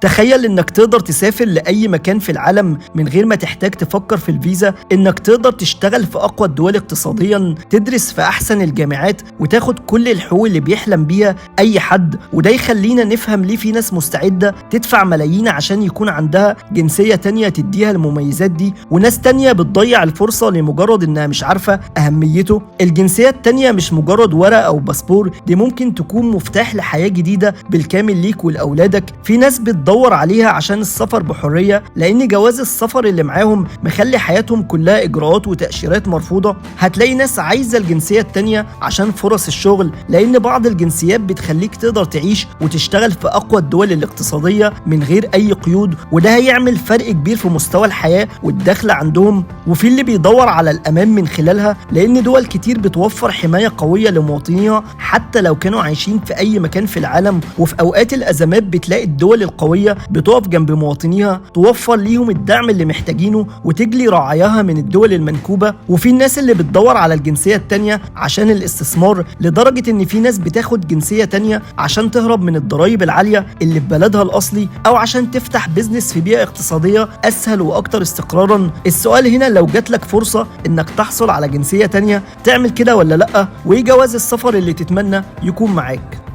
تخيل انك تقدر تسافر لأي مكان في العالم من غير ما تحتاج تفكر في الفيزا، انك تقدر تشتغل في اقوى الدول اقتصاديا، تدرس في احسن الجامعات وتاخد كل الحقوق اللي بيحلم بيها اي حد. وده يخلينا نفهم ليه في ناس مستعدة تدفع ملايين عشان يكون عندها جنسية تانية تديها المميزات دي، وناس تانية بتضيع الفرصة لمجرد انها مش عارفة اهميته. الجنسية التانية مش مجرد ورقة او باسبور، دي ممكن تكون مفتاح لحياة جديدة بالكامل ليك ولأولادك. في ناس بتدور عليها عشان السفر بحرية، لأن جواز السفر اللي معاهم مخلي حياتهم كلها إجراءات وتأشيرات مرفوضة. هتلاقي ناس عايزة الجنسية التانية عشان فرص الشغل، لأن بعض الجنسيات بتخليك تقدر تعيش وتشتغل في أقوى الدول الاقتصادية من غير أي قيود، وده هيعمل فرق كبير في مستوى الحياة والدخل عندهم. وفي اللي بيدور على الأمان من خلالها، لأن دول كتير بتوفر حماية قوية لمواطنيها حتى لو كانوا عايشين في أي مكان في العالم. وفي أوقات الأزمات بتلاقي الدول القوية بتقف جنب مواطنيها، توفر ليهم الدعم اللي محتاجينه وتجلي رعاياها من الدول المنكوبة. وفي الناس اللي بتدور على الجنسية التانية عشان الاستثمار، لدرجة ان في ناس بتاخد جنسية تانية عشان تهرب من الضرائب العالية اللي في بلدها الأصلي، او عشان تفتح بيزنس في بيئة اقتصادية اسهل واكتر استقرارا. السؤال هنا، لو جاتلك فرصة انك تحصل على جنسية تانية تعمل كده ولا لأ؟ وايه جواز السفر اللي تتمنى يكون معاك؟